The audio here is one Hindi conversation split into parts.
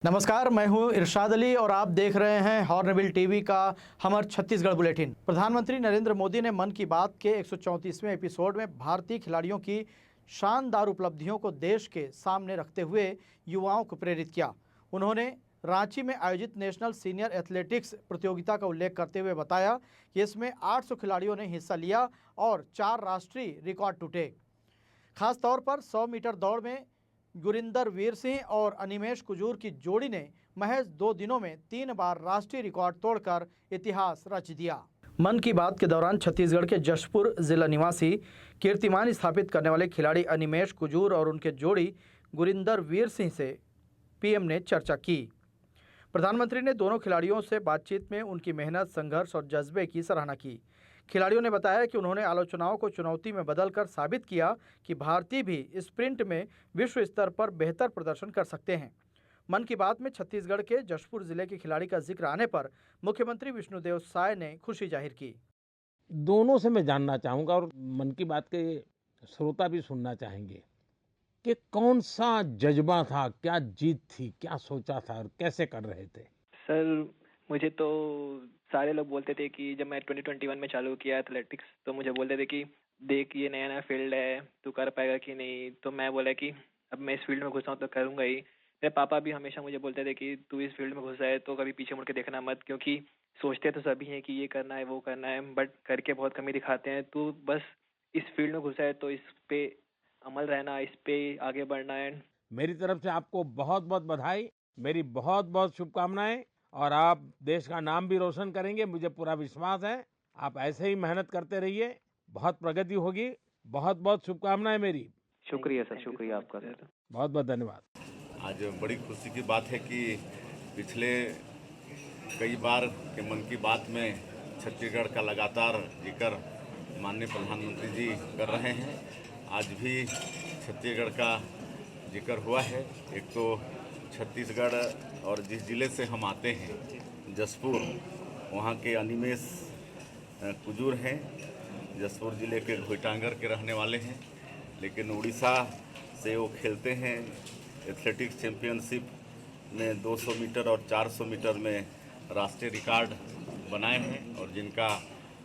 नमस्कार, मैं हूं इरशाद अली और आप देख रहे हैं हॉर्नबिल टीवी का हमर छत्तीसगढ़ बुलेटिन। प्रधानमंत्री नरेंद्र मोदी ने मन की बात के 134वें एपिसोड में भारतीय खिलाड़ियों की शानदार उपलब्धियों को देश के सामने रखते हुए युवाओं को प्रेरित किया। उन्होंने रांची में आयोजित नेशनल सीनियर एथलेटिक्स प्रतियोगिता का उल्लेख करते हुए बताया कि इसमें 800 खिलाड़ियों ने हिस्सा लिया और 4 राष्ट्रीय रिकॉर्ड टूटे। खास तौर पर 100 मीटर दौड़ में गुरिंदर वीर सिंह और अनिमेश कुजूर की जोड़ी ने महज 2 दिनों में 3 बार राष्ट्रीय रिकॉर्ड तोड़कर इतिहास रच दिया। मन की बात के दौरान छत्तीसगढ़ के जशपुर जिला निवासी कीर्तिमान स्थापित करने वाले खिलाड़ी अनिमेश कुजूर और उनके जोड़ी गुरिंदर वीर सिंह से पीएम ने चर्चा की। प्रधानमंत्री ने दोनों खिलाड़ियों से बातचीत में उनकी मेहनत, संघर्ष और जज्बे की सराहना की। खिलाड़ियों ने बताया कि उन्होंने आलोचनाओं को चुनौती में बदलकर साबित किया कि भारतीय भी स्प्रिंट में विश्व स्तर पर बेहतर प्रदर्शन कर सकते हैं। मन की बात में छत्तीसगढ़ के जशपुर जिले के खिलाड़ी का जिक्र आने पर मुख्यमंत्री विष्णुदेव साय ने खुशी जाहिर की। दोनों से मैं जानना चाहूँगा और मन की बात के श्रोता भी सुनना चाहेंगे कि कौन सा जज्बा था, क्या जीत थी, क्या सोचा था और कैसे कर रहे थे? सर, मुझे तो सारे लोग बोलते थे कि जब मैं 2021 में चालू किया एथलेटिक्स तो मुझे बोलते थे कि देख ये नया नया फील्ड है, तू कर पाएगा कि नहीं। तो मैं बोला कि अब मैं इस फील्ड में घुसा हूँ तो करूँगा ही। मेरे पापा भी हमेशा मुझे बोलते थे कि तू इस फील्ड में घुसा है तो कभी पीछे मुड़ के देखना मत, क्योंकि सोचते तो सभी हैं कि ये करना है वो करना है, बट करके बहुत कम ही दिखाते हैं। तू बस इस फील्ड में घुसा है तो इस पे अमल रहना, इस पे आगे बढ़ना है। मेरी तरफ से आपको बहुत बहुत बधाई, मेरी बहुत बहुत शुभकामनाएं और आप देश का नाम भी रोशन करेंगे, मुझे पूरा विश्वास है। आप ऐसे ही मेहनत करते रहिए, बहुत प्रगति होगी। बहुत बहुत शुभकामनाएं मेरी। शुक्रिया सर, शुक्रिया आपका सर। बहुत बहुत धन्यवाद। आज बड़ी खुशी की बात है कि पिछले कई बार के मन की बात में छत्तीसगढ़ का लगातार जिक्र माननीय प्रधानमंत्री जी कर रहे हैं। आज भी छत्तीसगढ़ का जिक्र हुआ है। एक तो छत्तीसगढ़ और जिस ज़िले से हम आते हैं जशपुर, वहाँ के अनिमेश कुजूर हैं। जशपुर ज़िले के घोटांगर के रहने वाले हैं, लेकिन उड़ीसा से वो खेलते हैं। एथलेटिक्स चैम्पियनशिप में 200 मीटर और 400 मीटर में राष्ट्रीय रिकॉर्ड बनाए हैं और जिनका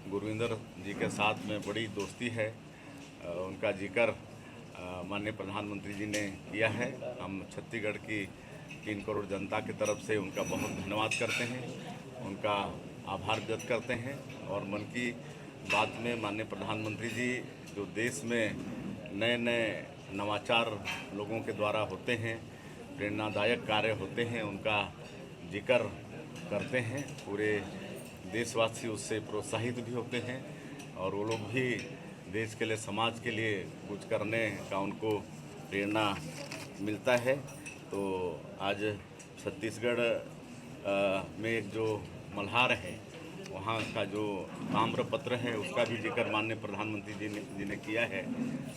गुरविंदर जी के साथ में बड़ी दोस्ती है, उनका जिक्र माननीय प्रधानमंत्री जी ने किया है। हम छत्तीसगढ़ की 3 करोड़ जनता की तरफ से उनका बहुत धन्यवाद करते हैं, उनका आभार व्यक्त करते हैं। और मन की बात में माननीय प्रधानमंत्री जी जो देश में नए नए नवाचार लोगों के द्वारा होते हैं, प्रेरणादायक कार्य होते हैं, उनका जिक्र करते हैं। पूरे देशवासी उससे प्रोत्साहित भी होते हैं और वो लोग भी देश के लिए, समाज के लिए कुछ करने का उनको प्रेरणा मिलता है। तो आज छत्तीसगढ़ में एक जो मल्हार है, वहाँ का जो ताम्रपत्र है उसका भी जिक्र माननीय प्रधानमंत्री जी ने किया है।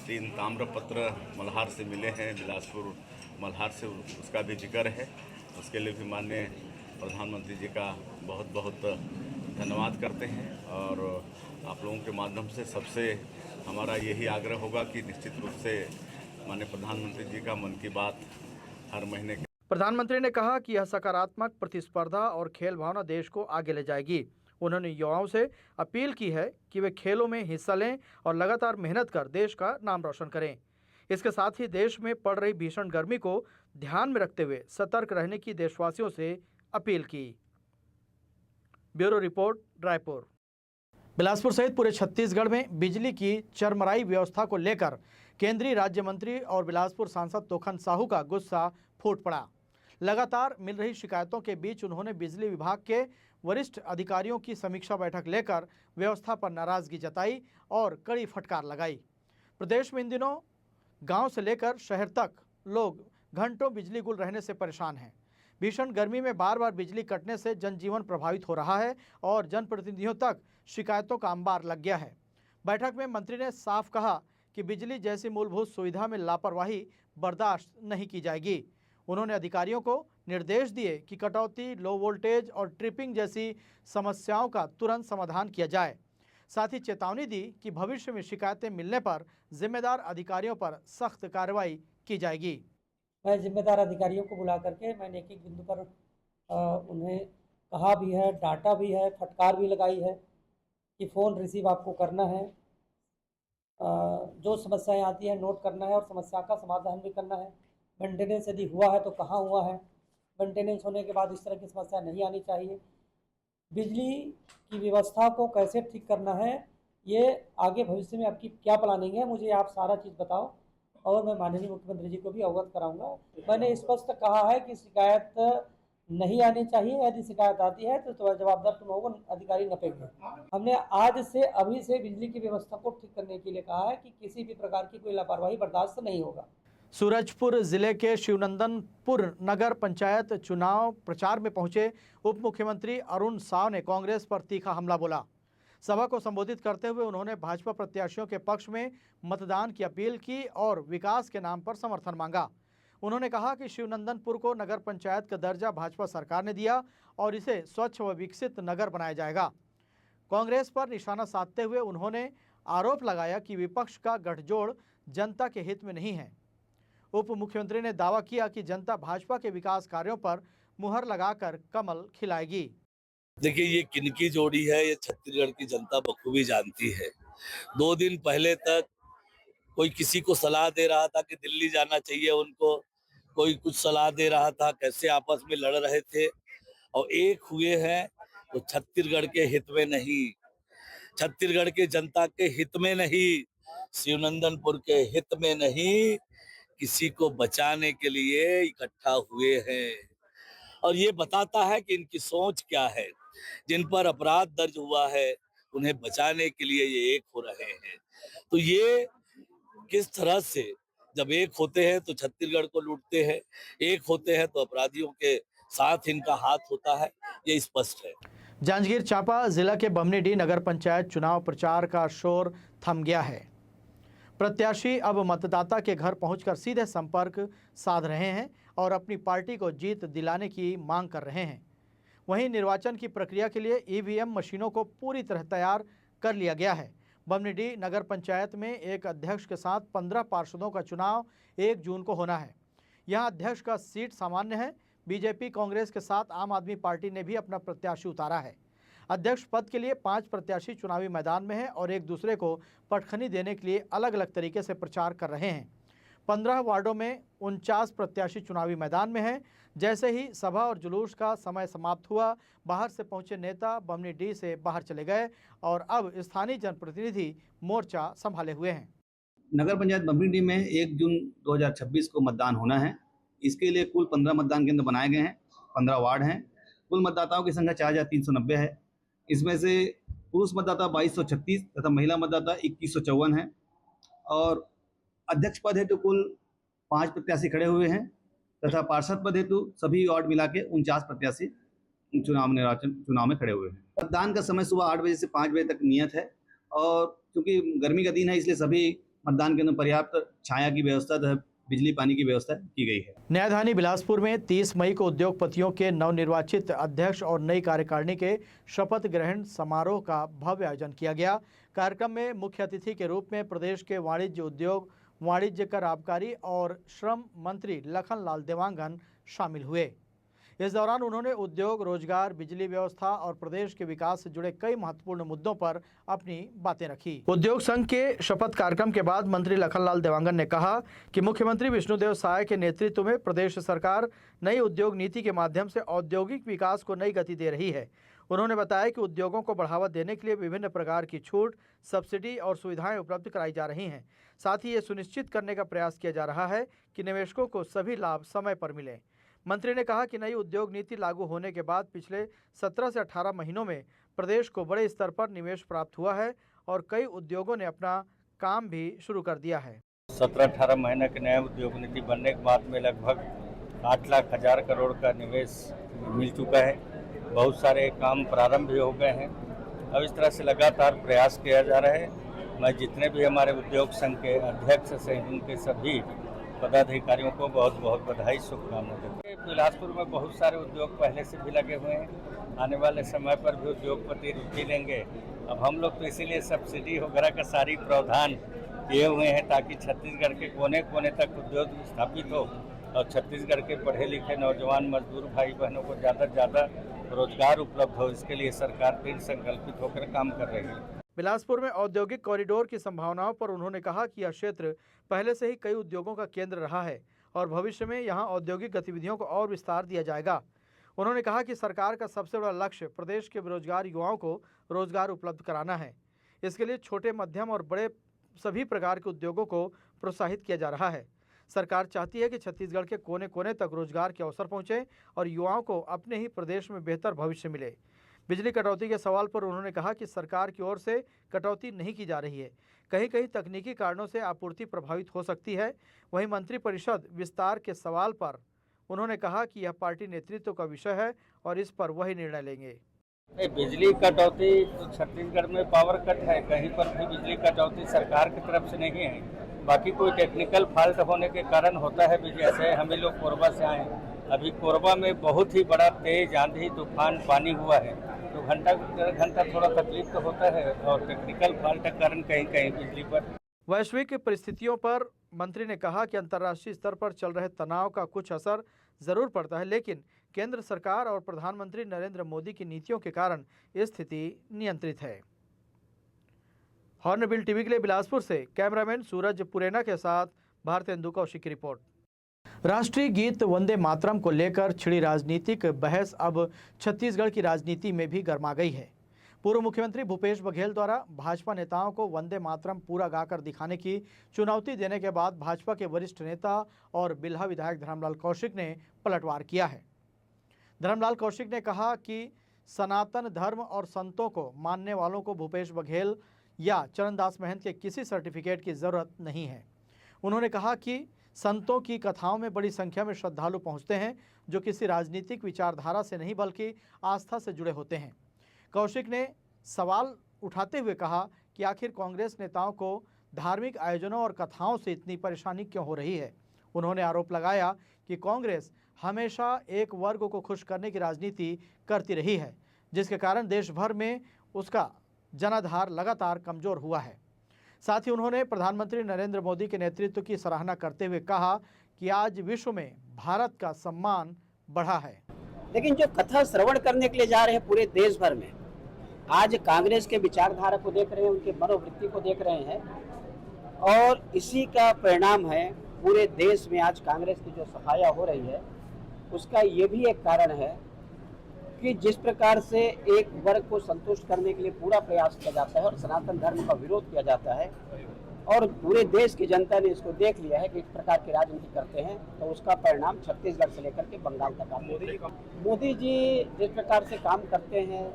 3 ताम्रपत्र मल्हार से मिले हैं, बिलासपुर मल्हार से, उसका भी जिक्र है। उसके लिए भी माननीय प्रधानमंत्री जी का बहुत बहुत धन्यवाद करते हैं। और आप लोगों के माध्यम से सबसे हमारा यही आग्रह होगा कि निश्चित रूप से माननीय प्रधानमंत्री जी का मन की बात हर महीने। प्रधानमंत्री ने कहा कि यह सकारात्मक प्रतिस्पर्धा और खेल भावना देश को आगे ले जाएगी। उन्होंने युवाओं से अपील की है कि वे खेलों में हिस्सा लें और लगातार मेहनत कर देश का नाम रोशन करें। इसके साथ ही देश में पड़ रही भीषण गर्मी को ध्यान में रखते हुए सतर्क रहने की देशवासियों से अपील की। Bureau report, Raipur. बिलासपुर सहित पूरे छत्तीसगढ़ में बिजली की चरमराई व्यवस्था को लेकर केंद्रीय राज्य मंत्री और बिलासपुर सांसद तोखन साहू का गुस्सा फूट पड़ा। लगातार मिल रही शिकायतों के बीच उन्होंने बिजली विभाग के वरिष्ठ अधिकारियों की समीक्षा बैठक लेकर व्यवस्था पर नाराजगी जताई और कड़ी फटकार लगाई। प्रदेश में इन दिनों गांव से लेकर शहर तक लोग घंटों बिजली गुल रहने से परेशान हैं। भीषण गर्मी में बार बार बिजली कटने से जनजीवन प्रभावित हो रहा है और जनप्रतिनिधियों तक शिकायतों का अंबार लग गया है। बैठक में मंत्री ने साफ कहा कि बिजली जैसी मूलभूत सुविधा में लापरवाही बर्दाश्त नहीं की जाएगी। उन्होंने अधिकारियों को निर्देश दिए कि कटौती, लो वोल्टेज और ट्रिपिंग जैसी समस्याओं का तुरंत समाधान किया जाए। साथ ही चेतावनी दी कि भविष्य में शिकायतें मिलने पर जिम्मेदार अधिकारियों पर सख्त कार्रवाई की जाएगी। मैं जिम्मेदार अधिकारियों को बुला करके मैंने एक एक बिंदु पर उन्हें कहा भी है, डांटा भी है, फटकार भी लगाई है कि फ़ोन रिसीव आपको करना है, जो समस्याएं आती हैं नोट करना है और समस्या का समाधान भी करना है। मेंटेनेंस यदि हुआ है तो कहाँ हुआ है, मेंटेनेंस होने के बाद इस तरह की समस्या नहीं आनी चाहिए। बिजली की व्यवस्था को कैसे ठीक करना है, ये आगे भविष्य में आपकी क्या प्लानिंग है, मुझे आप सारा चीज़ बताओ और मैं माननीय मुख्यमंत्री जी को भी अवगत कराऊंगा। मैंने स्पष्ट कहा है कि शिकायत नहीं आनी चाहिए, यदि शिकायत आती है तो जवाबदार तुम लोगों को अधिकारी नपेंगे। हमने आज से अभी से बिजली की व्यवस्था को ठीक करने के लिए कहा है कि किसी भी प्रकार की कोई लापरवाही बर्दाश्त नहीं होगा। सूरजपुर जिले के शिवनंदनपुर नगर पंचायत चुनाव प्रचार में पहुंचे उप मुख्यमंत्री अरुण साव ने कांग्रेस पर तीखा हमला बोला। सभा को संबोधित करते हुए उन्होंने भाजपा प्रत्याशियों के पक्ष में मतदान की अपील की और विकास के नाम पर समर्थन मांगा। उन्होंने कहा कि शिवनंदनपुर को नगर पंचायत का दर्जा भाजपा सरकार ने दिया और इसे स्वच्छ व विकसित नगर बनाया जाएगा। कांग्रेस पर निशाना साधते हुए उन्होंने आरोप लगाया कि विपक्ष का गठजोड़ जनता के हित में नहीं है। उप मुख्यमंत्री ने दावा किया कि जनता भाजपा के विकास कार्यों पर मुहर लगाकर कमल खिलाएगी। देखिए, ये किनकी जोड़ी है ये छत्तीसगढ़ की जनता बखूबी जानती है। 2 दिन पहले तक कोई किसी को सलाह दे रहा था कि दिल्ली जाना चाहिए उनको, कोई कुछ सलाह दे रहा था, कैसे आपस में लड़ रहे थे और एक हुए हैं तो छत्तीसगढ़ के हित में नहीं, छत्तीसगढ़ के जनता के हित में नहीं, शिवनंदनपुर के हित में नहीं, किसी को बचाने के लिए इकट्ठा हुए हैं। और ये बताता है कि इनकी सोच क्या है। जिन पर अपराध दर्ज हुआ है उन्हें बचाने के लिए ये एक हो रहे हैं। तो ये किस तरह से जब एक होते हैं तो छत्तीसगढ़ को लूटते हैं, एक होते हैं तो अपराधियों के साथ इनका हाथ होता है, ये स्पष्ट है। जांजगीर चांपा जिला के बमनीडीह नगर पंचायत चुनाव प्रचार का शोर थम गया है। प्रत्याशी अब मतदाता के घर पहुंचकर सीधे संपर्क साध रहे हैं और अपनी पार्टी को जीत दिलाने की मांग कर रहे हैं। वहीं निर्वाचन की प्रक्रिया के लिए ईवीएम मशीनों को पूरी तरह तैयार कर लिया गया है। बमनीडीह नगर पंचायत में एक अध्यक्ष के साथ 15 पार्षदों का चुनाव 1 जून को होना है। यहां अध्यक्ष का सीट सामान्य है। बीजेपी कांग्रेस के साथ आम आदमी पार्टी ने भी अपना प्रत्याशी उतारा है। अध्यक्ष पद के लिए 5 प्रत्याशी चुनावी मैदान में हैं और एक दूसरे को पटखनी देने के लिए अलग अलग तरीके से प्रचार कर रहे हैं। 15 वार्डों में 49 प्रत्याशी चुनावी मैदान में हैं। जैसे ही सभा और जुलूस का समय समाप्त हुआ, बाहर से पहुंचे नेता बमनीडीह से बाहर चले गए और अब स्थानीय जनप्रतिनिधि मोर्चा संभाले हुए हैं। नगर पंचायत बमनीडीह में 1 जून 2026 को मतदान होना है। इसके लिए कुल 15 मतदान केंद्र बनाए गए हैं, 15 वार्ड हैं। कुल मतदाताओं की संख्या 4390 है। इसमें से पुरुष मतदाता 2236 तथा महिला मतदाता 2154 हैं और अध्यक्ष पद हेतु कुल 5 प्रत्याशी खड़े हुए हैं तथा पार्षद पद हेतु सभी वार्ड मिला के 49 प्रत्याशी चुनाव में खड़े हुए हैं। मतदान का समय सुबह 8 बजे से 5 बजे तक नियत है और क्योंकि गर्मी का दिन है इसलिए सभी मतदान केंद्र पर्याप्त छाया की व्यवस्था तथा बिजली पानी की व्यवस्था की गई है। न्यायधानी बिलासपुर में 30 मई को उद्योगपतियों के नवनिर्वाचित अध्यक्ष और नई कार्यकारिणी के शपथ ग्रहण समारोह का भव्य आयोजन किया गया। कार्यक्रम में मुख्य अतिथि के रूप में प्रदेश के वाणिज्य उद्योग, वाणिज्य कर, आबकारी और श्रम मंत्री लखनलाल देवांगन शामिल हुए। इस दौरान उन्होंने उद्योग, रोजगार, बिजली व्यवस्था और प्रदेश के विकास से जुड़े कई महत्वपूर्ण मुद्दों पर अपनी बातें रखी। उद्योग संघ के शपथ कार्यक्रम के बाद मंत्री लखनलाल देवांगन ने कहा कि मुख्यमंत्री विष्णुदेव साय के नेतृत्व में प्रदेश सरकार नई उद्योग नीति के माध्यम से औद्योगिक विकास को नई गति दे रही है। उन्होंने बताया कि उद्योगों को बढ़ावा देने के लिए विभिन्न प्रकार की छूट, सब्सिडी और सुविधाएं उपलब्ध कराई जा रही हैं। साथ ही ये सुनिश्चित करने का प्रयास किया जा रहा है कि निवेशकों को सभी लाभ समय पर मिले। मंत्री ने कहा कि नई उद्योग नीति लागू होने के बाद पिछले 17 से 18 महीनों में प्रदेश को बड़े स्तर पर निवेश प्राप्त हुआ है और कई उद्योगों ने अपना काम भी शुरू कर दिया है। 17-18 महीने की नई उद्योग नीति बनने के बाद में लगभग 8 लाख हजार करोड़ का निवेश मिल चुका है। बहुत सारे काम प्रारंभ भी हो गए हैं। अब इस तरह से लगातार प्रयास किया जा रहा है। मैं जितने भी हमारे उद्योग संघ के अध्यक्ष से उनके सभी पदाधिकारियों को बहुत बहुत बधाई, शुभकामनाएं देते हैं। बिलासपुर में बहुत सारे उद्योग पहले से भी लगे हुए हैं। आने वाले समय पर भी उद्योगपति रुचि लेंगे। अब हम लोग तो इसीलिए सब्सिडी वगैरह का सारी प्रावधान किए हुए हैं ताकि छत्तीसगढ़ के कोने कोने तक उद्योग स्थापित हो और छत्तीसगढ़ के पढ़े लिखे नौजवान मजदूर भाई बहनों को ज़्यादा से ज़्यादा रोजगार उपलब्ध हो, इसके लिए सरकार दृढ़ संकल्पित होकर काम कर रही है। बिलासपुर में औद्योगिक कॉरिडोर की संभावनाओं पर उन्होंने कहा कि यह क्षेत्र पहले से ही कई उद्योगों का केंद्र रहा है और भविष्य में यहां औद्योगिक गतिविधियों को और विस्तार दिया जाएगा। उन्होंने कहा कि सरकार का सबसे बड़ा लक्ष्य प्रदेश के बेरोजगार युवाओं को रोजगार उपलब्ध कराना है। इसके लिए छोटे, मध्यम और बड़े सभी प्रकार के उद्योगों को प्रोत्साहित किया जा रहा है। सरकार चाहती है कि छत्तीसगढ़ के कोने कोने तक रोजगार के अवसर पहुंचे और युवाओं को अपने ही प्रदेश में बेहतर भविष्य मिले। बिजली कटौती के सवाल पर उन्होंने कहा कि सरकार की ओर से कटौती नहीं की जा रही है। कहीं कहीं तकनीकी कारणों से आपूर्ति प्रभावित हो सकती है। वहीं मंत्रिपरिषद विस्तार के सवाल पर उन्होंने कहा कि यह पार्टी नेतृत्व का विषय है और इस पर वही निर्णय लेंगे। बिजली कटौती तो छत्तीसगढ़ में पावर कट है, कहीं पर भी बिजली कटौती सरकार की तरफ से नहीं है। बाकी कोई टेक्निकल फॉल्ट होने के कारण होता है बिजली। ऐसे हम ही लोग कोरबा से आए हैं, अभी कोरबा में बहुत ही बड़ा तेज आंधी तूफान पानी हुआ है, तो घंटा थोड़ा तकलीफ तो होता है और टेक्निकल फॉल्ट के कारण कहीं कहीं बिजली पर। वैश्विक परिस्थितियों पर मंत्री ने कहा कि अंतर्राष्ट्रीय स्तर पर चल रहे तनाव का कुछ असर जरूर पड़ता है, लेकिन केंद्र सरकार और प्रधानमंत्री नरेंद्र मोदी की नीतियों के कारण स्थिति नियंत्रित है। हॉर्नबिल टीवी के लिए बिलासपुर से कैमरामैन सूरज पुरेना के साथ भारतेंदु कौशिक की रिपोर्ट। राष्ट्रीय गीत वंदे मातरम को लेकर छिड़ी राजनीतिक बहस अब छत्तीसगढ़ की राजनीति में भी गर्मा गई है। पूर्व मुख्यमंत्री भूपेश बघेल द्वारा भाजपा नेताओं को वंदे मातरम पूरा गाकर दिखाने की चुनौती देने के बाद भाजपा के वरिष्ठ नेता और बिल्हा विधायक धर्मलाल कौशिक ने पलटवार किया है। धर्मलाल कौशिक ने कहा कि सनातन धर्म और संतों को मानने वालों को भूपेश बघेल या चरणदास महंत के किसी सर्टिफिकेट की जरूरत नहीं है। उन्होंने कहा कि संतों की कथाओं में बड़ी संख्या में श्रद्धालु पहुंचते हैं जो किसी राजनीतिक विचारधारा से नहीं बल्कि आस्था से जुड़े होते हैं। कौशिक ने सवाल उठाते हुए कहा कि आखिर कांग्रेस नेताओं को धार्मिक आयोजनों और कथाओं से इतनी परेशानी क्यों हो रही है। उन्होंने आरोप लगाया कि कांग्रेस हमेशा एक वर्ग को खुश करने की राजनीति करती रही है, जिसके कारण देश भर में उसका जनाधार लगातार कमजोर हुआ है। साथ ही उन्होंने प्रधानमंत्री नरेंद्र मोदी के नेतृत्व की सराहना करते हुए कहा कि आज विश्व में भारत का सम्मान बढ़ा है। लेकिन जो कथा श्रवण करने के लिए जा रहे हैं पूरे देश भर में, आज कांग्रेस के विचारधारा को देख रहे हैं, उनके मनोवृत्ति को देख रहे हैं और इसी का परिणाम है पूरे देश में आज कांग्रेस की जो सफाया हो रही है। उसका ये भी एक कारण है कि जिस प्रकार से एक वर्ग को संतुष्ट करने के लिए पूरा प्रयास किया जाता है और सनातन धर्म का विरोध किया जाता है और पूरे देश की जनता ने इसको देख लिया है कि इस प्रकार की राजनीति करते हैं, तो उसका परिणाम छत्तीसगढ़ से लेकर के बंगाल तक आता है। मोदी जी जिस प्रकार से काम करते हैं,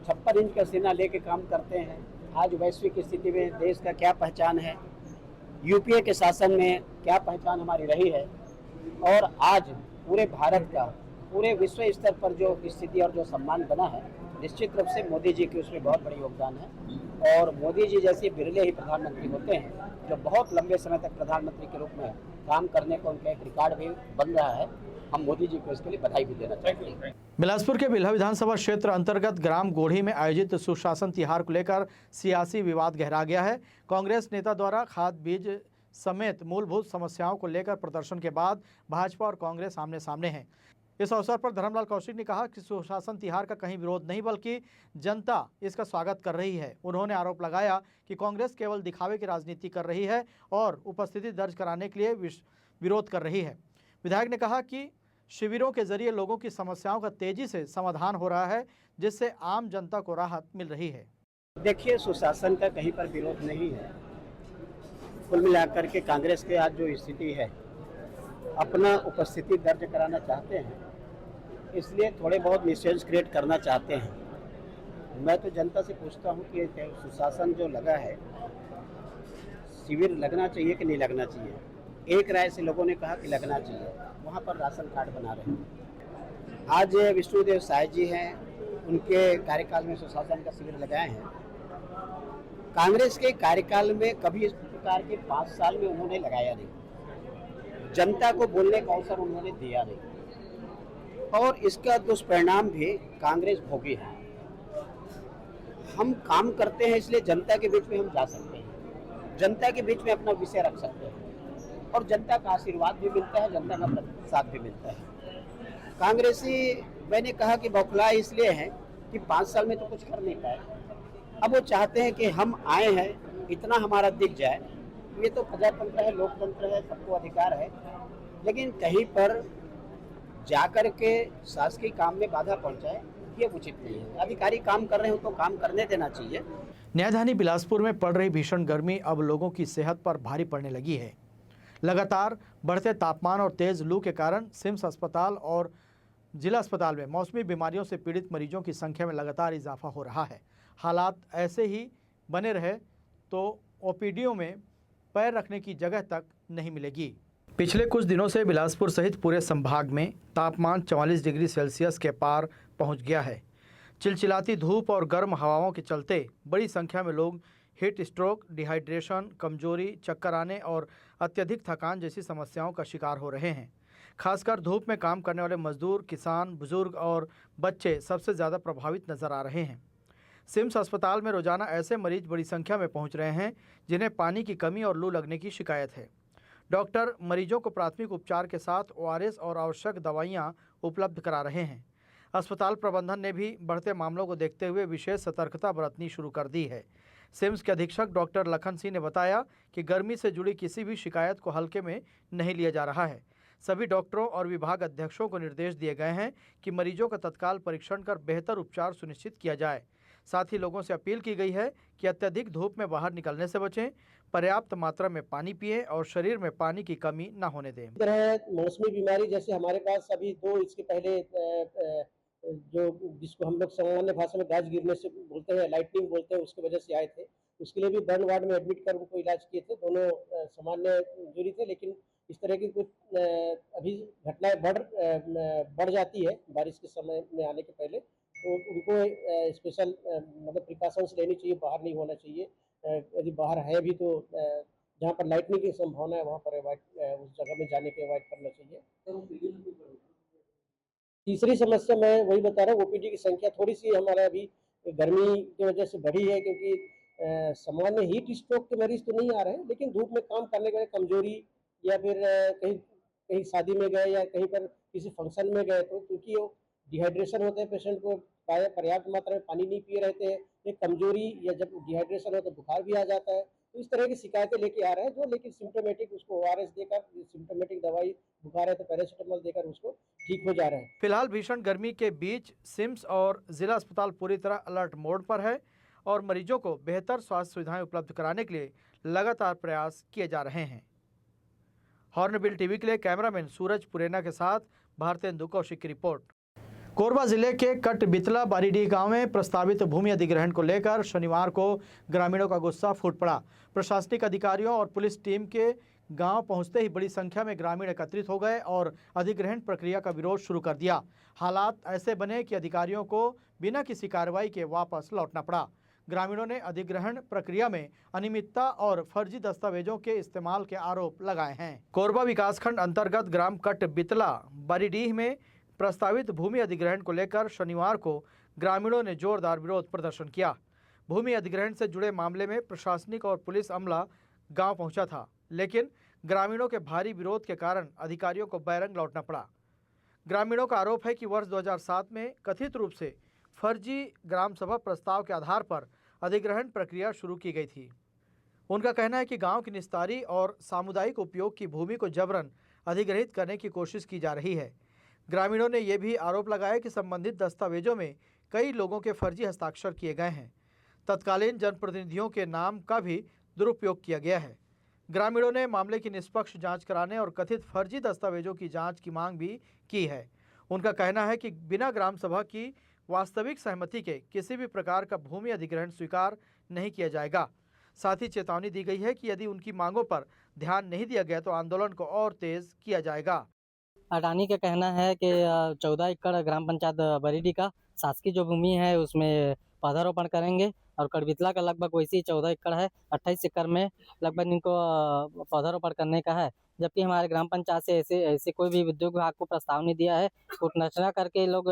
56 इंच का सीना लेके काम करते हैं, आज वैश्विक स्थिति में देश का क्या पहचान है, यूपीए के शासन में क्या पहचान हमारी रही है और आज पूरे भारत का पूरे विश्व स्तर पर जो स्थिति और जो सम्मान बना है, निश्चित रूप से मोदी जी की उसमें बहुत बड़ी योगदान है। और मोदी जी जैसे बिरले ही प्रधानमंत्री होते हैं जो बहुत लंबे समय तक प्रधानमंत्री के रूप में काम करने का उनका एक रिकॉर्ड भी बन रहा है। हम मोदी जी को इसके लिए बधाई भी देना चाहते हैं। बिलासपुर के बिल्हा विधानसभा क्षेत्र अंतर्गत ग्राम गोढ़ी में आयोजित सुशासन तिहार को लेकर सियासी विवाद गहरा गया है। कांग्रेस नेता द्वारा खाद बीज समेत मूलभूत समस्याओं को लेकर प्रदर्शन के बाद भाजपा और कांग्रेस आमने सामने हैं। इस अवसर पर धर्मलाल कौशिक ने कहा कि सुशासन तिहार का कहीं विरोध नहीं बल्कि जनता इसका स्वागत कर रही है। उन्होंने आरोप लगाया कि कांग्रेस केवल दिखावे की राजनीति कर रही है और उपस्थिति दर्ज कराने के लिए विरोध कर रही है। विधायक ने कहा कि शिविरों के जरिए लोगों की समस्याओं का तेजी से समाधान हो रहा है, जिससे आम जनता को राहत मिल रही है। देखिए, सुशासन का कहीं पर विरोध नहीं है। कुल मिलाकर के कांग्रेस के आज जो स्थिति है, अपना उपस्थिति दर्ज कराना चाहते हैं, इसलिए थोड़े बहुत मिसचेंज क्रिएट करना चाहते हैं। मैं तो जनता से पूछता हूं कि सुशासन जो लगा है, शिविर लगना चाहिए कि नहीं लगना चाहिए। एक राय से लोगों ने कहा कि लगना चाहिए, वहां पर राशन कार्ड बना रहे हैं। आज विष्णुदेव साय जी हैं, उनके कार्यकाल में सुशासन का शिविर लगाए हैं। कांग्रेस के कार्यकाल में कभी इस प्रकार के 5 साल में उन्होंने लगाया नहीं, जनता को बोलने का अवसर उन्होंने दिया नहीं और इसका दुष्परिणाम भी कांग्रेस भोगी है। हम काम करते हैं इसलिए जनता के बीच में हम जा सकते हैं, जनता के बीच में अपना विषय रख सकते हैं और जनता का आशीर्वाद भी मिलता है, जनता का साथ भी मिलता है। कांग्रेसी मैंने कहा कि बौखलाए इसलिए हैं कि 5 साल में तो कुछ कर नहीं पाए। अब वो चाहते हैं कि हम आए हैं, इतना हमारा दिख जाए। ये तो प्रजातंत्र है, लोकतंत्र है, सबको अधिकार है, लेकिन कहीं पर जाकर के शासकीय काम में बाधा पहुंचाए ये उचित नहीं है। अधिकारी काम कर रहे हो तो काम करने देना चाहिए। न्यायधानी बिलासपुर में पड़ रही भीषण गर्मी अब लोगों की सेहत पर भारी पड़ने लगी है। लगातार बढ़ते तापमान और तेज लू के कारण सिम्स अस्पताल और जिला अस्पताल में मौसमी बीमारियों से पीड़ित मरीजों की संख्या में लगातार इजाफा हो रहा है। हालात ऐसे ही बने रहे तो ओपीडीओ में पैर रखने की जगह तक नहीं मिलेगी। पिछले कुछ दिनों से बिलासपुर सहित पूरे संभाग में तापमान 44 डिग्री सेल्सियस के पार पहुंच गया है। चिलचिलाती धूप और गर्म हवाओं के चलते बड़ी संख्या में लोग हीट स्ट्रोक, डिहाइड्रेशन, कमजोरी, चक्कर आने और अत्यधिक थकान जैसी समस्याओं का शिकार हो रहे हैं। खासकर धूप में काम करने वाले मजदूर, किसान, बुजुर्ग और बच्चे सबसे ज़्यादा प्रभावित नजर आ रहे हैं। सिम्स अस्पताल में रोजाना ऐसे मरीज बड़ी संख्या में पहुंच रहे हैं जिन्हें पानी की कमी और लू लगने की शिकायत है। डॉक्टर मरीजों को प्राथमिक उपचार के साथ ORS और आवश्यक दवाइयां उपलब्ध करा रहे हैं। अस्पताल प्रबंधन ने भी बढ़ते मामलों को देखते हुए विशेष सतर्कता बरतनी शुरू कर दी है। सिम्स के अधीक्षक डॉक्टर लखन सिंह ने बताया कि गर्मी से जुड़ी किसी भी शिकायत को हल्के में नहीं लिया जा रहा है। सभी डॉक्टरों और विभाग अध्यक्षों को निर्देश दिए गए हैं कि मरीजों का तत्काल परीक्षण कर बेहतर उपचार सुनिश्चित किया जाए। साथ ही लोगों से अपील की गई है कि अत्यधिक धूप में बाहर निकलने से बचें, पर्याप्त मात्रा में पानी पिएं और शरीर में पानी की कमी न होने दें। मौसमी बीमारी जैसे हमारे पास अभी 2 इसके पहले जो जिसको हम लोग सामान्य भाषा में गाज गिरने से बोलते हैं, लाइटनिंग बोलते हैं, उसकी वजह से आए थे। उसके लिए भी बर्न वार्ड में एडमिट कर उनको इलाज किए थे। दोनों सामान्य इंजरी थे, लेकिन इस तरह की कुछ अभी घटनाएं बढ़ जाती है बारिश के समय में आने के पहले, तो उनको स्पेशल मतलब प्रिकॉशंस लेनी चाहिए, बाहर नहीं होना चाहिए। यदि बाहर है भी तो जहाँ पर लाइटनिंग की संभावना है वहाँ पर उस जगह में जाने के अवॉइड करना चाहिए। तीसरी समस्या मैं वही बता रहा हूँ, ओपीडी की संख्या थोड़ी सी हमारा अभी गर्मी की वजह से बढ़ी है, क्योंकि सामान्य हीट स्ट्रोक के मरीज तो नहीं आ रहे हैं, लेकिन धूप में काम करने के कमजोरी या फिर कहीं शादी में गए या कहीं पर किसी फंक्शन में गए तो क्योंकि वो डिहाइड्रेशन होते हैं, पेशेंट को पर्याप्त मात्रा में पानी नहीं पिए रहते हैं, एक कमजोरी या जब डिहाइड्रेशन हो तो बुखार भी आ जाता है। तो इस तरह की शिकायतें लेके आ रहे हैं जो, लेकिन सिम्टोमेटिक उसको ORS देकर, सिम्टोमेटिक दवाई बुखार है तो पैरासीटामोल देकर उसको ठीक हो जा रहे हैं। फिलहाल भीषण गर्मी के बीच सिम्स और जिला अस्पताल पूरी तरह अलर्ट मोड पर है और मरीजों को बेहतर स्वास्थ्य सुविधाएं उपलब्ध कराने के लिए लगातार प्रयास किए जा रहे हैं। हॉर्नबिल टीवी के लिए कैमरामैन सूरज पुरेना के साथ भारतेंदु कौशिक की रिपोर्ट। कोरबा जिले के कटबितला बारीडीह गांव में प्रस्तावित भूमि अधिग्रहण को लेकर शनिवार को ग्रामीणों का गुस्सा फूट पड़ा। प्रशासनिक अधिकारियों और पुलिस टीम के गांव पहुंचते ही बड़ी संख्या में ग्रामीण एकत्रित हो गए और अधिग्रहण प्रक्रिया का विरोध शुरू कर दिया। हालात ऐसे बने कि अधिकारियों को बिना किसी कार्रवाई के वापस लौटना पड़ा। ग्रामीणों ने अधिग्रहण प्रक्रिया में अनियमितता और फर्जी दस्तावेजों के इस्तेमाल के आरोप लगाए हैं। कोरबा विकासखंड अंतर्गत ग्राम कटबितला बारीडीह में प्रस्तावित भूमि अधिग्रहण को लेकर शनिवार को ग्रामीणों ने जोरदार विरोध प्रदर्शन किया। भूमि अधिग्रहण से जुड़े मामले में प्रशासनिक और पुलिस अमला गांव पहुंचा था, लेकिन ग्रामीणों के भारी विरोध के कारण अधिकारियों को बैरंग लौटना पड़ा। ग्रामीणों का आरोप है कि वर्ष 2007 में कथित रूप से फर्जी ग्राम सभा प्रस्ताव के आधार पर अधिग्रहण प्रक्रिया शुरू की गई थी। उनका कहना है कि गांव की निस्तारी और सामुदायिक उपयोग की भूमि को जबरन अधिग्रहित करने की कोशिश की जा रही है। ग्रामीणों ने यह भी आरोप लगाया कि संबंधित दस्तावेजों में कई लोगों के फर्जी हस्ताक्षर किए गए हैं। तत्कालीन जनप्रतिनिधियों के नाम का भी दुरुपयोग किया गया है। ग्रामीणों ने मामले की निष्पक्ष जांच कराने और कथित फर्जी दस्तावेजों की जांच की मांग भी की है। उनका कहना है कि बिना ग्राम सभा की वास्तविक सहमति के किसी भी प्रकार का भूमि अधिग्रहण स्वीकार नहीं किया जाएगा। साथ ही चेतावनी दी गई है कि यदि उनकी मांगों पर ध्यान नहीं दिया गया तो आंदोलन को और तेज किया जाएगा। अडानी का कहना है कि 14 एकड़ ग्राम पंचायत बरीडी का शासकीय जो भूमि है उसमें पौधारोपण करेंगे और कटबितला का लगभग वैसे ही 14 एकड़ है, 28 एकड़ में लगभग इनको पौधारोपण करने का है। जबकि हमारे ग्राम पंचायत से ऐसे कोई भी उद्योग विभाग को प्रस्ताव नहीं दिया है। कूटनचना करके लोग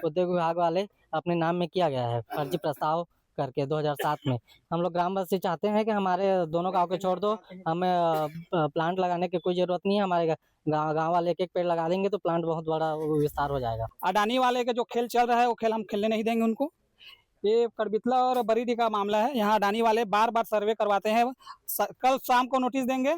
उद्योग विभाग वाले अपने नाम में किया गया है, फर्जी प्रस्ताव करके 2007 में। हम लोग ग्रामवासी चाहते हैं कि हमारे दोनों गांव के छोड़ दो, हमें प्लांट लगाने की कोई ज़रूरत नहीं है। हमारे गांव वाले एक एक पेड़ लगा देंगे तो प्लांट बहुत बड़ा विस्तार हो जाएगा। अडानी वाले का जो खेल चल रहा है वो खेल हम खेलने नहीं देंगे उनको। ये करबितला और बरीडी का मामला है। यहाँ अडानी वाले बार बार सर्वे करवाते हैं। कल शाम को नोटिस देंगे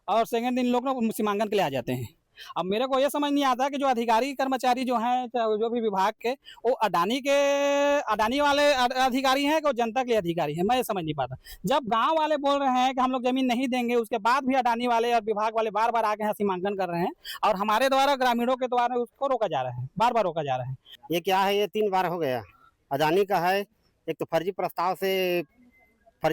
और सेकंड दिन लोग ना सीमांकन के लिए आ जाते हैं। अब मेरे को ये समझ नहीं आता कि जो अधिकारी कर्मचारी जो हैं, जो भी विभाग के, वो अडानी वाले अधिकारी हैं कि वो जनता के लिए अधिकारी हैं, मैं ये समझ नहीं पाता। जब गांव वाले बोल रहे हैं कि हम लोग जमीन नहीं देंगे, उसके बाद भी अडानी वाले और विभाग वाले बार बार आके यहाँ सीमांकन कर रहे हैं और हमारे द्वारा ग्रामीणों के द्वारा उसको रोका जा रहा है, बार बार रोका जा रहा है। ये क्या है, ये 3 बार हो गया। अडानी का है, एक तो फर्जी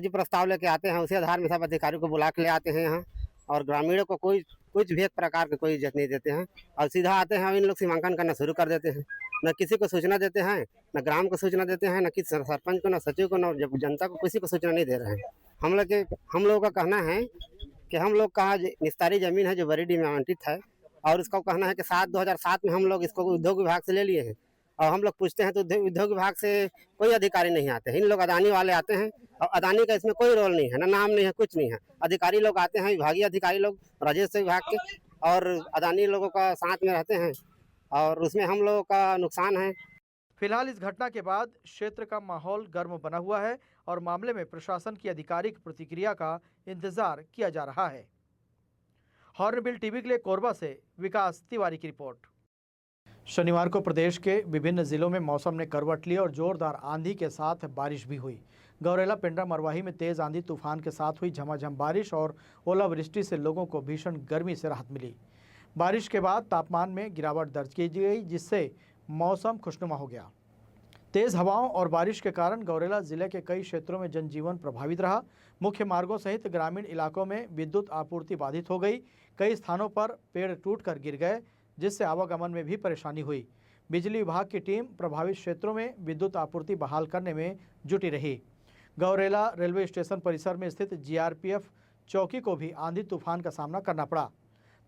प्रस्ताव लेके आते हैं, उसी आधार में सब अधिकारियों को बुला के ले आते हैं यहाँ, और ग्रामीणों को कुछ भी एक प्रकार की कोई इज्जत नहीं देते हैं और सीधा आते हैं इन लोग सीमांकन करना शुरू कर देते हैं। न किसी को सूचना देते हैं, न ग्राम को सूचना देते हैं, न किसी सरपंच को, न सचिव को, न जनता को, किसी को सूचना नहीं दे रहे हैं। हम लोगों का कहना है कि हम लोग का निस्तारी जमीन है जो बरीडी में आवंटित है, और इसका कहना है कि 2007 में हम लोग इसको उद्योग विभाग से ले लिए हैं, और हम लोग पूछते हैं तो उद्योग विभाग से कोई अधिकारी नहीं आते हैं। इन लोग अडानी वाले आते हैं और अडानी का इसमें कोई रोल नहीं है, ना नाम नहीं है, कुछ नहीं है। अधिकारी लोग आते हैं, विभागीय अधिकारी लोग राजस्व विभाग के, और अडानी लोगों का साथ में रहते हैं, और उसमें हम लोगों का नुकसान है। फिलहाल इस घटना के बाद क्षेत्र का माहौल गर्म बना हुआ है और मामले में प्रशासन की आधिकारिक प्रतिक्रिया का इंतजार किया जा रहा है। हॉर्नबिल टीवी के लिए कोरबा से विकास तिवारी की रिपोर्ट। शनिवार को प्रदेश के विभिन्न जिलों में मौसम ने करवट ली और जोरदार आंधी के साथ बारिश भी हुई। गौरेला, पिंडरा, मरवाही में तेज आंधी तूफान के साथ हुई झमाझम बारिश और ओलावृष्टि से लोगों को भीषण गर्मी से राहत मिली। बारिश के बाद तापमान में गिरावट दर्ज की गई, जिससे मौसम खुशनुमा हो गया। तेज हवाओं और बारिश के कारण गौरेला जिले के कई क्षेत्रों में जनजीवन प्रभावित रहा। मुख्य मार्गों सहित ग्रामीण इलाकों में विद्युत आपूर्ति बाधित हो गई। कई स्थानों पर पेड़ टूटकर गिर गए, जिससे आवागमन में भी परेशानी हुई। बिजली विभाग की टीम प्रभावित क्षेत्रों में विद्युत आपूर्ति बहाल करने में जुटी रही। गौरेला रेलवे स्टेशन परिसर में स्थित जीआरपीएफ चौकी को भी आंधी तूफान का सामना करना पड़ा।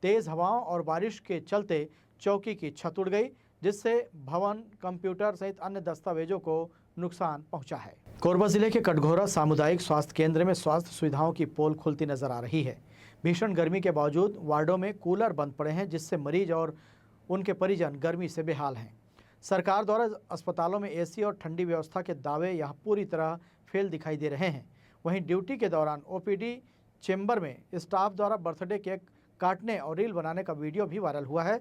तेज हवाओं और बारिश के चलते चौकी की छत उड़ गई, जिससे भवन, कंप्यूटर सहित अन्य दस्तावेजों को नुकसान पहुंचा है। कोरबा जिले के कटघोरा सामुदायिक स्वास्थ्य केंद्र में स्वास्थ्य सुविधाओं की पोल खुलती नजर आ रही है। भीषण गर्मी के बावजूद वार्डों में कूलर बंद पड़े हैं, जिससे मरीज और उनके परिजन गर्मी से बेहाल हैं। सरकार द्वारा अस्पतालों में एसी और ठंडी व्यवस्था के दावे यहां पूरी तरह फेल दिखाई दे रहे हैं। वहीं ड्यूटी के दौरान ओपीडी चेंबर में स्टाफ द्वारा बर्थडे केक काटने और रील बनाने का वीडियो भी वायरल हुआ है,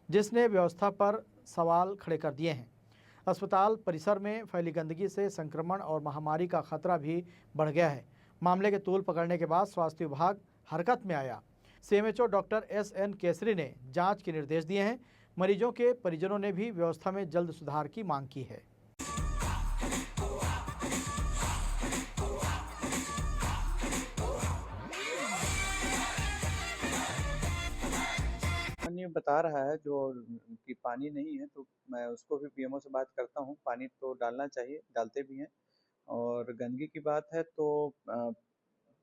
जिसने व्यवस्था पर सवाल खड़े कर दिए हैं। अस्पताल परिसर में फैली गंदगी से संक्रमण और महामारी का खतरा भी बढ़ गया है। मामले के तूल पकड़ने के बाद स्वास्थ्य विभाग हरकत में आया। सीएमएचओ डॉक्टर एसएन केसरी ने जांच के निर्देश दिए हैं। मरीजों के परिजनों ने भी व्यवस्था में जल्द सुधार की मांग की है। पानी बता रहा है जो कि पानी नहीं है, तो मैं उसको भी पीएमओ से बात करता हूँ। पानी तो डालना चाहिए, डालते भी हैं। और गंदगी की बात है तो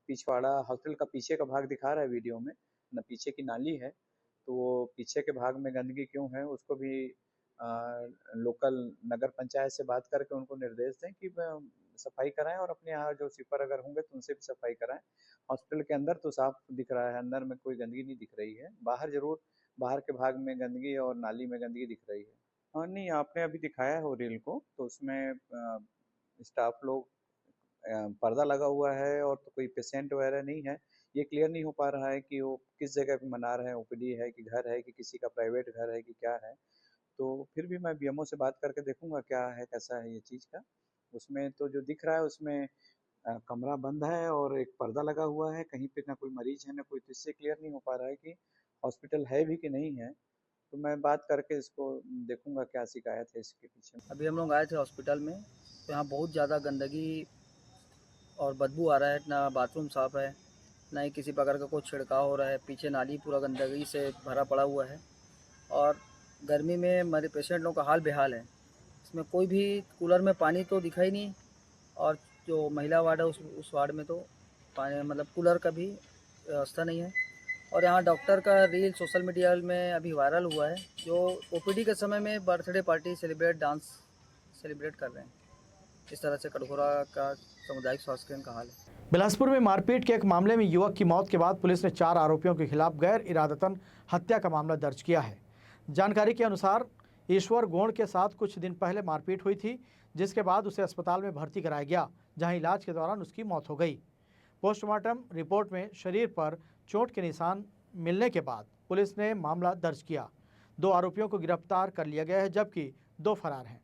पिछवाड़ा हॉस्टल का पीछे का भाग दिखा रहा है वीडियो में, न पीछे की नाली है, तो वो पीछे के भाग में गंदगी क्यों है उसको भी लोकल नगर पंचायत से बात करके उनको निर्देश दें कि सफाई कराएं, और अपने यहाँ जो स्वीपर अगर होंगे तो उनसे भी सफाई कराएं। हॉस्पिटल के अंदर तो साफ दिख रहा है, अंदर में कोई गंदगी नहीं दिख रही है। बाहर जरूर बाहर के भाग में गंदगी और नाली में गंदगी दिख रही है। हाँ, नहीं आपने अभी दिखाया है वो रील को, तो उसमें स्टाफ लोग पर्दा लगा हुआ है और तो कोई पेशेंट वगैरह नहीं है। ये क्लियर नहीं हो पा रहा है कि वो किस जगह पे मना रहे हैं, ओपीडी है कि घर है कि किसी का प्राइवेट घर है कि क्या है। तो फिर भी मैं बीएमओ से बात करके देखूंगा क्या है, कैसा है ये चीज़ का। उसमें तो जो दिख रहा है उसमें कमरा बंद है और एक पर्दा लगा हुआ है, कहीं पे ना कोई मरीज है ना कोई, तो इससे क्लियर नहीं हो पा रहा है कि हॉस्पिटल है भी कि नहीं है। तो मैं बात करके इसको देखूंगा क्या शिकायत है इसके पीछे। अभी हम लोग आए थे हॉस्पिटल में, तो यहाँ बहुत ज़्यादा गंदगी और बदबू आ रहा है। ना बाथरूम साफ़ है, ना ही किसी प्रकार का कोई छिड़काव हो रहा है। पीछे नाली पूरा गंदगी से भरा पड़ा हुआ है और गर्मी में हमारे पेशेंट लोगों का हाल बेहाल है। इसमें कोई भी कूलर में पानी तो दिखा ही नहीं, और जो महिला वार्ड है उस वार्ड में तो पानी मतलब कूलर का भी व्यवस्था नहीं है। और यहाँ डॉक्टर का रील सोशल मीडिया में अभी वायरल हुआ है, जो ओपीडी के समय में बर्थडे पार्टी डांस सेलिब्रेट कर रहे हैं। इस तरह से कटघोरा का सामुदायिक स्वास्थ्य केंद्र का हाल है। बिलासपुर में मारपीट के एक मामले में युवक की मौत के बाद पुलिस ने 4 आरोपियों के खिलाफ गैर इरादतन हत्या का मामला दर्ज किया है। जानकारी के अनुसार ईश्वर गोंड के साथ कुछ दिन पहले मारपीट हुई थी, जिसके बाद उसे अस्पताल में भर्ती कराया गया, जहां इलाज के दौरान उसकी मौत हो गई। पोस्टमार्टम रिपोर्ट में शरीर पर चोट के निशान मिलने के बाद पुलिस ने मामला दर्ज किया। 2 आरोपियों को गिरफ्तार कर लिया गया है, जबकि 2 फरार हैं।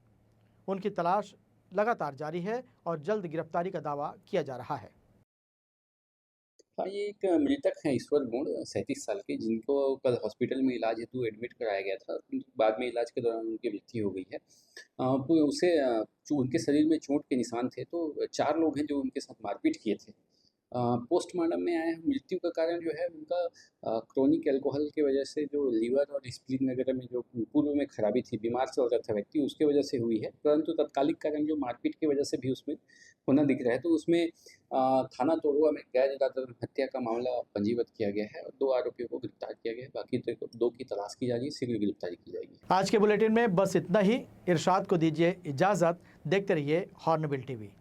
उनकी तलाश लगातार जारी है और जल्द गिरफ्तारी का दावा किया जा रहा है। हाँ, ये एक मृतक हैं ईश्वर गोंड 37 साल के, जिनको कल हॉस्पिटल में इलाज हेतु एडमिट कराया गया था। बाद में इलाज के दौरान उनकी मृत्यु हो गई है। जो उनके शरीर में चोट के निशान थे, तो 4 लोग हैं जो उनके साथ मारपीट किए थे। पोस्टमार्टम में आया है, मृत्यु का कारण जो है उनका क्रोनिक अल्कोहल की वजह से जो लीवर और स्प्लीन वगैरह में जो पूर्व में खराबी थी, बीमार चल रहा था व्यक्ति, उसके वजह से हुई है। परंतु तत्कालिक कारण जो मारपीट की वजह से भी उसमें होना दिख रहा है, तो उसमें थाना तोरुआ में गैर इरादतन हत्या का मामला पंजीबद्ध किया गया है और 2 आरोपियों को गिरफ्तार किया गया है। बाकी 2 की तलाश की जा रही है, शीघ्र गिरफ्तारी की जाएगी। आज के बुलेटिन में बस इतना ही। इरशाद को दीजिए इजाज़त। देखते रहिए हॉर्नबिल टीवी।